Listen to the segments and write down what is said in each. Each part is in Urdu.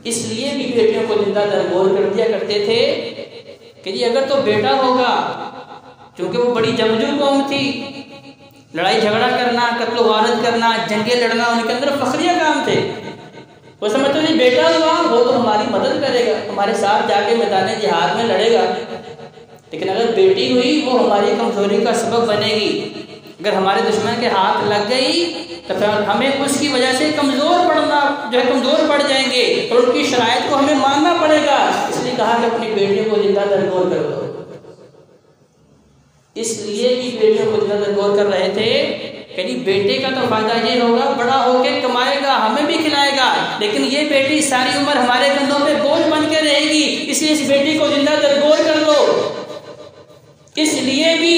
اس لیے بھی بیٹیوں کو زندہ درگور کر دیا کرتے تھے کہ جی اگر تو بیٹا ہوگا، چونکہ وہ بڑی جنگجو قوم تھی، لڑائی جھگڑا کرنا، قتل و غارت کرنا، جنگیں لڑنا ان کے اندر فخریہ کام تھے، وہ سمجھتے نہیں بیٹا ہوا وہ تو ہماری مدد کرے گا، ہمارے ساتھ جا کے میدان جہاد میں لڑے گا، لیکن اگر بیٹی ہوئی وہ ہماری کمزوری کا سبب بنے گی، اگر ہمارے دشمن کے ہاتھ لگ گئی تو پھر ہمیں اس کی وجہ سے کمزور پڑ جائیں گے اور ان کی شرائط کو ہمیں ماننا پڑے گا، اس لیے کہا کہ اپنی بیٹیوں کو زندہ درگور کر دو۔ اس لیے بھی بیٹیوں کو زندہ درگور کر رہے تھے کہ بیٹے کا تو فائدہ یہ ہوگا بڑا ہو کے کمائے گا، ہمیں بھی کھلائے گا، لیکن یہ بیٹی ساری عمر ہمارے کندھوں پہ بوجھ بن کے رہے گی، اس لیے اس بیٹی کو زندہ درگور کر دو۔ اس لیے بھی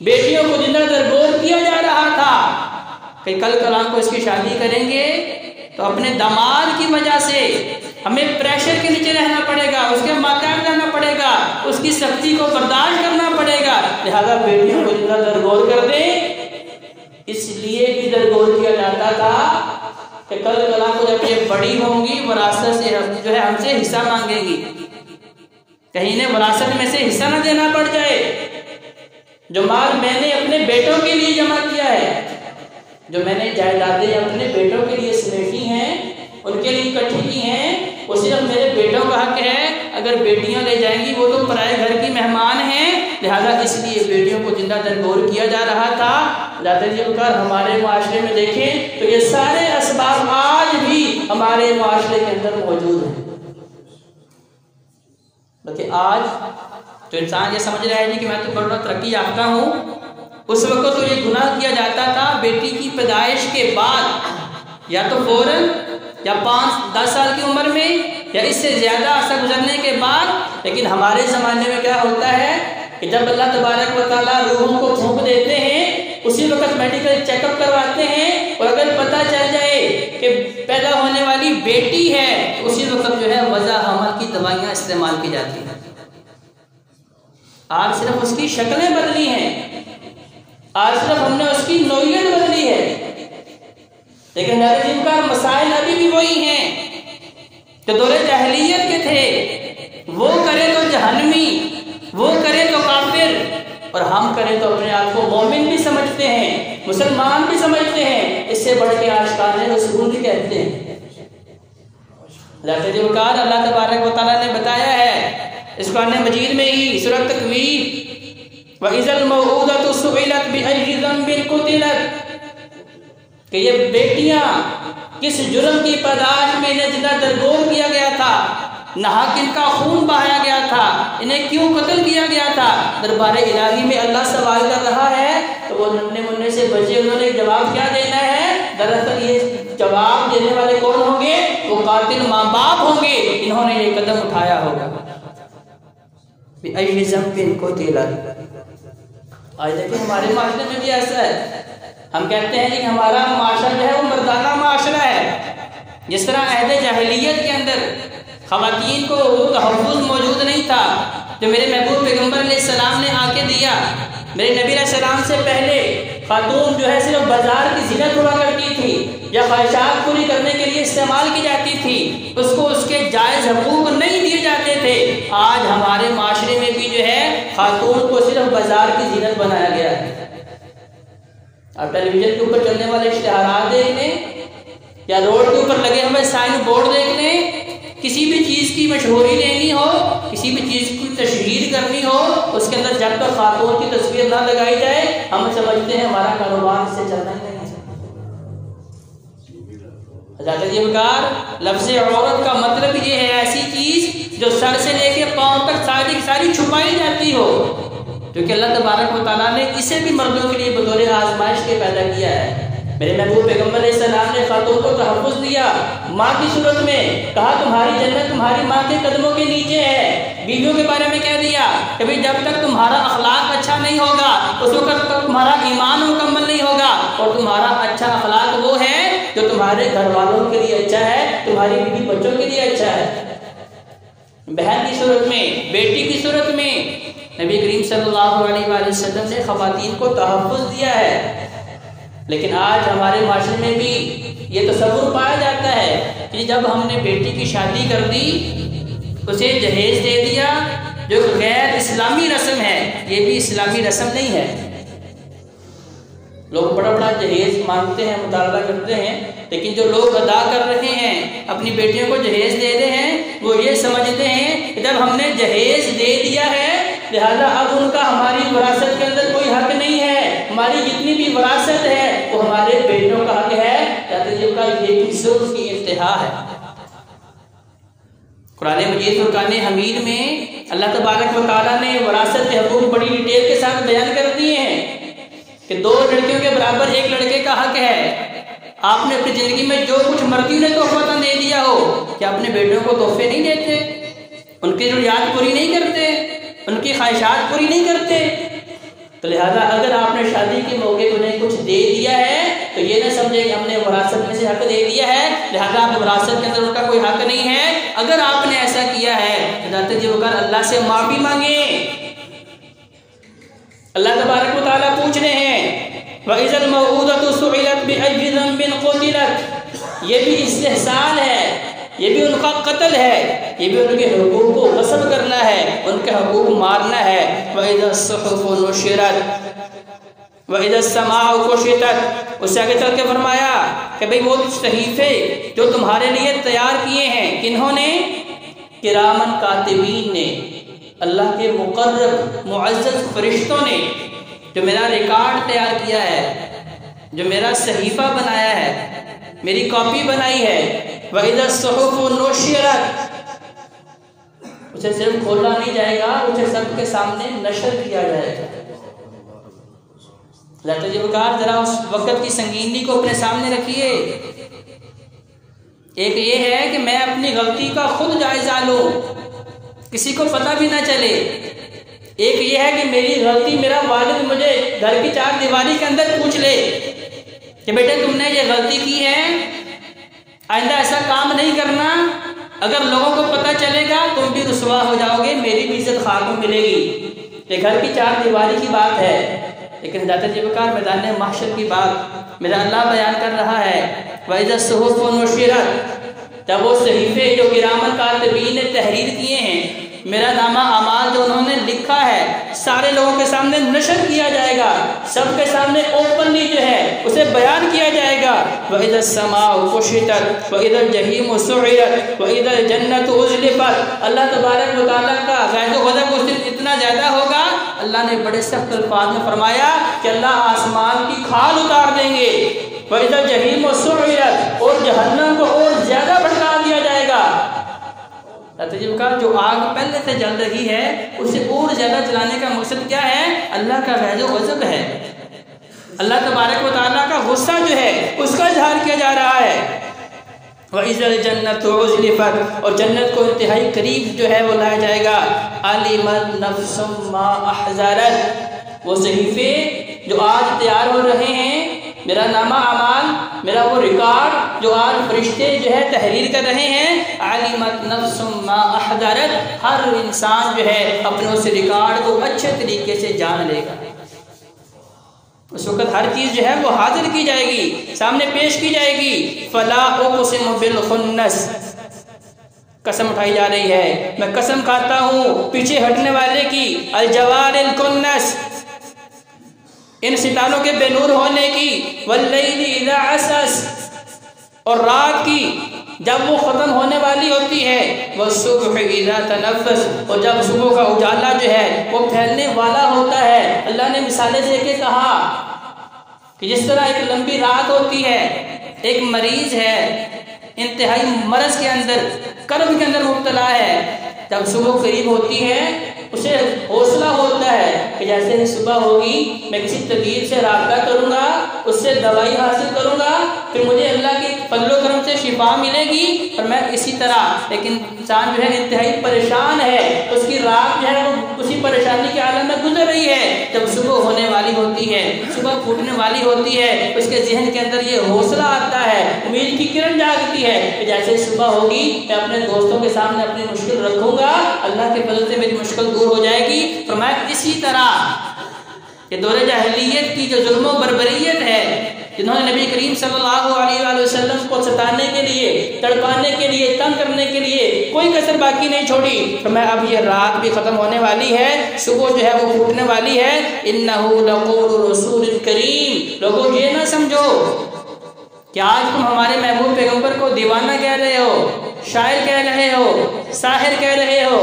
بیٹیوں کو زندہ درگور کیا جا رہا تھا کہ کل کلام کو اس کی شادی کریں گے تو اپنے داماد کی وجہ سے ہمیں پریشر کے نیچے رہنا پڑے گا، اس کے ماتحت رہنا پڑے گا، اس کی سختی کو برداشت کرنا پڑے گا، لہذا بیٹیوں کو زندہ درگور کر دیں۔ اس لیے بھی درگور کیا جاتا تھا کہ کل کلام کو جب یہ بڑی ہوں گی وراثت سے جو ہے ہم سے حصہ مانگیں گی، کہیں انہیں وراثت میں سے حصہ نہ دینا پڑ جائے۔ جو مال میں نے اپنے بیٹوں کے لیے جمع کیا ہے، جو میں نے جائیدادیں اپنے بیٹوں کے لیے سمیٹی ہیں، ان کے لیے اکٹھی کی ہیں، وہ صرف میرے بیٹوں کا حق ہے، اگر بیٹیاں لے جائیں گی وہ تو پرائے گھر کی مہمان ہیں، لہذا اس لیے بیٹیوں کو زندہ درگور کیا جا رہا تھا۔ لہذا ہمارے معاشرے میں دیکھیں تو یہ سارے اسباب آج بھی ہمارے معاشرے کے اندر موجود ہیں، بلکہ آج تو انسان یہ سمجھ رہا ہے کہ میں تو بڑا ترقی یافتہ ہوں، اس وقت تو یہ گناہ کیا جاتا تھا بیٹی کی پیدائش کے بعد، یا تو فوراً یا 5-10 سال کی عمر میں یا اس سے زیادہ عرصہ گزرنے کے بعد، لیکن ہمارے زمانے میں کیا ہوتا ہے کہ جب اللہ تبارک و تعالیٰ روحوں کو پھونک دیتے ہیں اسی وقت میڈیکل چیک اپ کرواتے ہیں، اور اگر پتہ چل جائے کہ پیدا ہونے والی بیٹی ہے تو اسی وقت جو ہے وضع حمل کی دوائیاں استعمال کی جاتی ہیں۔ آج صرف اس کی شکلیں بدلی ہیں، آج صرف ہم نے اس کی نوعیت بدلی ہے، لیکن مسائل ابھی بھی وہی ہیں جو دور جاہلیت کے تھے۔ وہ کرے تو جہنمی، وہ کرے تو کافر، اور ہم کریں تو اپنے آپ کو مومن بھی سمجھتے ہیں، مسلمان بھی سمجھتے ہیں، اس سے بڑھ کے عاشقان رسول بھی کہتے ہیں۔ اللہ تبارک و تعالیٰ نے بتایا ہے اس قرآن مجید میں ہی سورۃ تکویر، وَإِذَا الْمَوْءُودَةُ سُئِلَتْ بِأَيِّ ذَنبٍ قُتِلَتْ، کہ یہ بیٹیاں کس جرم کی پیدائش میں انہیں زندہ درگور کیا گیا تھا، ناحق ان کا خون بہایا گیا تھا، انہیں کیوں قتل کیا گیا تھا۔ دربار الہی میں اللہ سوال کر رہا ہے تو وہ ننھے منھے سے بچے انہوں نے جواب کیا دینا ہے؟ دراصل یہ جواب دینے والے کون ہوں گے؟ وہ قاتل ماں باپ ہوں گے، انہوں نے یہ قدم اٹھایا ہوگا۔ بِأَيِّ ذَنبٍ قُتِلَتْ، آج دیکھیں ہمارے معاشرے میں بھی ایسا ہے، ہم کہتے ہیں کہ ہمارا معاشرہ جو ہے وہ مردانہ معاشرہ ہے، جس طرح عہد جاہلیت کے اندر خواتین کو تحفظ موجود نہیں تھا جو میرے محبوب پیغمبر علیہ السلام نے آ کے دیا۔ میرے نبی علیہ السلام سے پہلے خاتون جو ہے صرف بازار کی زینت ہوا کرتی تھی یا خواہشات پوری کرنے کے لیے استعمال کی جاتی تھی، اس کو اس کے جائز حقوق نہیں دیے جاتے تھے۔ آج ہمارے معاشرے میں بھی جو ہے خاتون کو صرف بازار کی زینت بنایا گیا ہے۔ آپ ٹیلی ویژن کے اوپر چلنے والے اشتہارات دیکھ لیں یا روڈ کے اوپر لگے ہوئے سائن بورڈ دیکھ لیں، کسی بھی چیز کی مشہوری لینی ہو، کسی بھی چیز کی تشہیر کرنی ہو، اس کے اندر جب تک خاتون کی تصویر نہ لگائی جائے ہم سمجھتے ہیں ہمارا کاروبار اس سے چلنا ہی نہیں ہے۔ لفظ عورت کا مطلب یہ ہے ایسی چیز جو سر سے لے کے پاؤں تک ساری چھپائی جاتی ہو، کیونکہ اللہ تبارک و تعالیٰ نے اسے بھی مردوں کے لیے بطور آزمائش کے پیدا کیا ہے۔ میرے محبوب پیغمبر علیہ السلام نے خاتون کو تحفظ دیا ماں کی صورت میں، کہا تمہاری جنت تمہاری ماں کے قدموں کے نیچے ہے۔ بیویوں کے بارے میں کہہ دیا کہ جب تک تمہارا اخلاق اچھا نہیں ہوگا اس وقت تک تمہارا ایمان مکمل نہیں ہوگا، اور تمہارا اچھا اخلاق وہ ہے جو تمہارے گھر والوں کے لیے اچھا ہے، تمہاری بیوی بچوں کے لیے اچھا ہے۔ بہن کی صورت میں، بیٹی کی صورت میں نبی کریم صلی اللہ علیہ وآلہ وسلم نے خواتین کو تحفظ دیا ہے، لیکن آج ہمارے معاشرے میں بھی یہ تصور پایا جاتا ہے کہ جب ہم نے بیٹی کی شادی کر دی، اسے جہیز دے دیا، جو غیر اسلامی رسم ہے، یہ بھی اسلامی رسم نہیں ہے۔ لوگ بڑا بڑا جہیز مانگتے ہیں، مطالبہ کرتے ہیں، لیکن جو لوگ ادا کر رہے ہیں، اپنی بیٹیوں کو جہیز دے رہے ہیں، وہ یہ سمجھتے ہیں کہ جب ہم نے جہیز دے دیا ہے لہذا اب ان کا ہماری وراثت کے اندر کوئی حق نہیں ہے، ہماری جتنی بھی وراثت ہے وہ ہمارے بیٹوں کا حق ہے۔ یہ بھی ظلم کی انتہا ہے۔ قرآن مجید فرقان حمید میں اللہ تبارک و تعالیٰ نے وراثت کے حقوق بڑی ڈیٹیل کے ساتھ بیان کر دیے ہیں کہ 2 لڑکیوں کے برابر 1 لڑکے کا حق ہے۔ آپ نے اپنی زندگی میں جو کچھ مرضی نے تحفہ دے دیا ہو، کہ اپنے بیٹوں کو تحفے نہیں دیتے، ان کی ضروریات پوری نہیں کرتے، ان کی خواہشات پوری نہیں کرتے، تو لہذا اگر آپ نے شادی کے موقع کو انہیں کچھ دے دیا ہے تو یہ نہ سمجھے کہ ہم نے وراثت میں سے حق دے دیا ہے لہذا آپ وراثت کے اندر ان کا کوئی حق نہیں ہے۔ اگر آپ نے ایسا کیا ہے حضرت جی وقار اللہ سے معافی مانگیں۔ اللہ تبارک و تعالیٰ پوچھ رہے ہیں وَإِذَا الْمَوْءُودَةُ سُئِلَتْ بِأَيِّ ذَنبٍ قُتِلَتْ، یہ بھی استحسان ہے، یہ بھی ان کا قتل ہے، یہ بھی ان کے حقوق کو غصب کرنا ہے، ان کے حقوق مارنا ہے۔ وَإِذَا الصُّحُفُ نُشِرَتْ وَإِذَا السَّمَاءُ كُشِطَتْ، اس سے آگے چل کے فرمایا کہ بھئی وہ صحیفے جو تمہارے لیے تیار کیے ہیں، کنہوں نے؟ کرامن کاتبین نے، اللہ کے مقرب معزز فرشتوں نے، جو میرا ریکارڈ تیار کیا ہے، جو میرا صحیفہ بنایا ہے، میری کاپی بنائی ہے۔ وَإِذَا الصُّحُفُ نُشِرَتْ، اسے صرف کھولا نہیں جائے گا، اسے سب کے سامنے نشر کیا جائے گا۔ لہذا جبکار ذرا اس وقت کی سنگینی کو اپنے سامنے رکھیے۔ ایک یہ ہے کہ میں اپنی غلطی کا خود جائزہ لوں، کسی کو پتہ بھی نہ چلے۔ ایک یہ ہے کہ میری غلطی میرا والد مجھے گھر کی 4 دیواری کے اندر پوچھ لے کہ بیٹے تم نے یہ غلطی کی ہے، آئندہ ایسا کام نہیں کرنا، اگر لوگوں کو پتہ چلے گا تم بھی رسوا ہو جاؤ گے، میری بھی عزت خاک میں ملے گی۔ یہ گھر کی 4 دیواری کی بات ہے، لیکن ذات جبکار میدان محشر کی بات میرا اللہ بیان کر رہا ہے۔ وَإِذَا الصُّحُفُ نُشِرَتْ، جب وہ صحیفے جو کرامن کاتبین نے تحریر کیے ہیں، میرا نامہ اعمال جو انہوں نے لکھا ہے، سارے لوگوں کے سامنے نشر کیا جائے گا، سب کے سامنے اوپنلی جو ہے اسے بیان کیا جائے گا۔ وَإِذَا السَّمَاءُ كُشِطَتْ وَإِذَا الْجَحِيمُ سُعِرَتْ وَإِذَا الْجَنَّةُ أُزْلِفَتْ، اللہ تبارک و تعالیٰ کا غیظ و غضب اس دن اتنا زیادہ ہوگا، اللہ نے بڑے سخت الفاظ میں فرمایا کہ اللہ آسمان کی کھال اتار دیں گے۔ وَإِذَا الْجَحِيمُ سُعِرَتْ، اور جہنم کو اور زیادہ بھڑکا دیا جائے گا۔ تجربہ جو آگ پہلے سے جل رہی ہے اسے اور زیادہ جلانے کا مقصد کیا ہے؟ اللہ کا غیظ و غضب ہے، اللہ تبارک و تعالیٰ کا غصہ جو ہے اس کا اظہار کیا جا رہا ہے۔ وَإِذَا الْجَنَّةُ أُزْلِفَتْ، اور جنت کو انتہائی قریب جو ہے وہ لایا جائے گا۔ عَلِمَتْ نَفْسٌ مَا أَحْضَرَتْ، وہ صحیفے جو آج تیار ہو رہے ہیں، میرا نامہ اعمال، میرا وہ ریکارڈ جو آج فرشتے جو ہے تحریر کر رہے ہیں۔ عَلِمَتْ نَفْسٌ مَا أَحْضَرَتْ، ہر انسان جو ہے اپنے اس ریکارڈ کو اچھے طریقے سے جان لے گا۔ اس وقت ہر چیز جو ہے وہ حاضر کی جائے گی، سامنے پیش کی جائے گی۔ فَلَا أُقْسِمُ بِالْخُنَّسِ، قسم اٹھائی جا رہی ہے، میں قسم کھاتا ہوں پیچھے ہٹنے والے کی، الجوار الکنس، ان ستاروں کے بے نور ہونے کی، واللیل اذا عسعس، اور رات کی جب وہ ختم ہونے والی ہوتی ہے، والصبح اذا تنفس، اور جب صبح کا اجالا جو ہے وہ پھیلنے والا ہوتا ہے۔ اللہ نے مثالیں دے کے کہا کہ جس طرح ایک لمبی رات ہوتی ہے، ایک مریض ہے انتہائی مرض کے اندر، کرب کے اندر مبتلا ہے، جب صبح قریب ہوتی ہے اسے حوصلہ ہوتا ہے کہ جیسے ہی صبح ہوگی میں کسی طبیب سے رابطہ کروں گا، اس سے دوائی حاصل کروں گا، پھر مجھے اللہ کی فضل و کرم سے شفا ملے گی، اور میں اسی طرح۔ لیکن انسان جو ہے انتہائی پریشان ہے، اس کی رات جو ہے وہ اسی پریشانی کے عالم میں گزر رہی ہے۔ جب صبح ہونے والی ہوتی ہے، صبح پھوٹنے والی ہوتی ہے، اس کے ذہن کے اندر یہ حوصلہ آتا ہے، امید کی کرن جاگتی ہے کہ جیسے صبح ہوگی میں اپنے دوستوں کے سامنے اپنی مشکل رکھوں گا، اللہ کے فضل سے میری مشکل دور ہو جائے گی۔ فرمایا اسی طرح کہ دور جاہلیت کی جو ظلم و بربریت ہے، جنہوں نے نبی کریم صلی اللہ علیہ وآلہ وسلم کو ستانے کے لیے، تڑپانے کے لیے، تنگ کرنے کے لیے کوئی کسر باقی نہیں چھوڑی۔ فرمایا اب یہ رات بھی ختم ہونے والی ہے، صبح جو ہے وہ پھوٹنے والی ہے۔ انہ لقول رسول کریم، لوگوں یہ نہ سمجھو کہ آج تم ہمارے محبوب پیغمبر کو دیوانہ کہہ رہے ہو، شاعر کہہ رہے ہو، ساحر کہہ رہے ہو،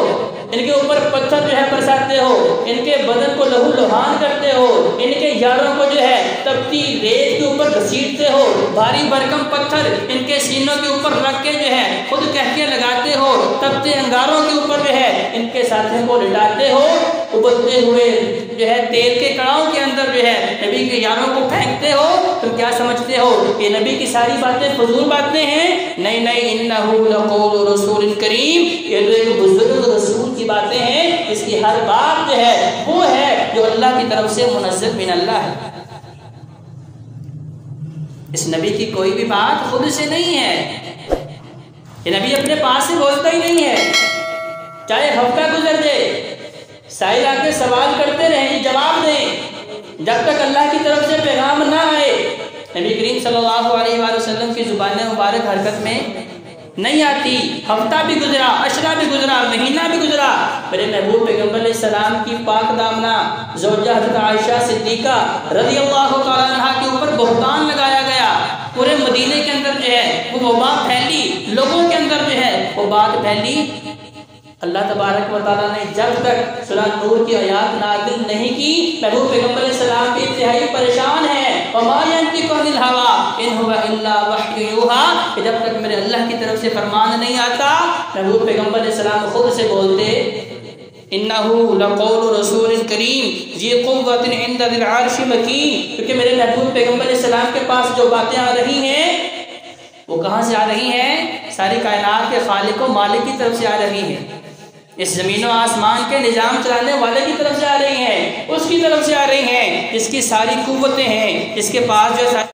ان کے اوپر پتھر جو ہے برساتے ہو، ان کے بدن کو لہو لہان کرتے ہو، ان کے یاروں کو جو ہے تپتی ریت کے اوپر گھسیٹتے ہو، بھاری بھرکم پتھر ان کے سینوں کے اوپر رکھ کے جو ہے خود کہکے لگاتے ہو، تپتے انگاروں کے اوپر جو ہے ان کے ساتھیوں کو لٹاتے ہو، ابلتے ہوئے جو ہے تیل کے کڑاؤں کے اندر جو ہے نبی کے یاروں کو پھینکتے ہو۔ تم کیا سمجھتے ہو کہ نبی کی ساری باتیں فضول باتیں ہیں؟ نہیں نہیں، انہ لقول رسول کریم، یہ تو ایک بزرگ رسول کی باتیں ہیں، اس کی ہر بات جو ہے وہ ہے جو اللہ کی طرف سے منزل من اللہ ہے۔ اس نبی کی کوئی بھی بات خود سے نہیں ہے، یہ نبی اپنے پاس سے بولتا ہی نہیں ہے۔ چاہے ہفتہ گزر جائے، سائل آ کے سوال کرتے رہیں، جواب دیں، جب تک اللہ کی طرف سے پیغام نہ آئے نبی کریم صلی اللہ علیہ وآلہ وسلم کی زبان مبارک حرکت میں نہیں آتی۔ ہفتہ بھی گزرا، عشرہ بھی گزرا، مہینہ بھی گزرا، میرے محبوب پیغمبر علیہ السلام کی پاک دامنہ زوجہ حضرت عائشہ صدیقہ رضی اللہ تعالیٰ عنہا کے اوپر بہتان لگایا گیا۔ پورے مدینے کے اندر جو ہے وہ وبا پھیلی، لوگوں کے اندر جو ہے وہ بات پھیلی۔ اللہ تبارک و تعالیٰ نے جب تک سورہ نور کی آیات نازل نہیں کی، محبوب پیغمبر علیہ السلام بھی انتہائی پریشان ہے۔ وَمَا يَنطِقُ عَنِ الْهَوَىٰ إِنْ هُوَ إِلَّا وَحْيٌ يُوحَىٰ، کہ جب تک میرے اللہ کی طرف سے فرمان نہیں آتا، محبوب پیغمبر علیہ السلام خود سے بولتے إِنَّهُ لَقَوْلُ رَسُولٍ كَرِيمٍ ذِي قُوَّةٍ عِندَ ذِي الْعَرْشِ مَكِينٍ، کیونکہ میرے محبوب پیغمبر علیہ السلام کے پاس جو باتیں آ رہی ہیں وہ کہاں سے آ رہی ہیں؟ ساری کائنات کے خالق و مالک کی طرف سے آ رہی ہیں، اس زمین و آسمان کے نظام چلانے والے کی طرف سے آ رہی ہیں، اس کی طرف سے آ رہی ہیں جس کی ساری قوتیں ہیں، جس کے پاس جو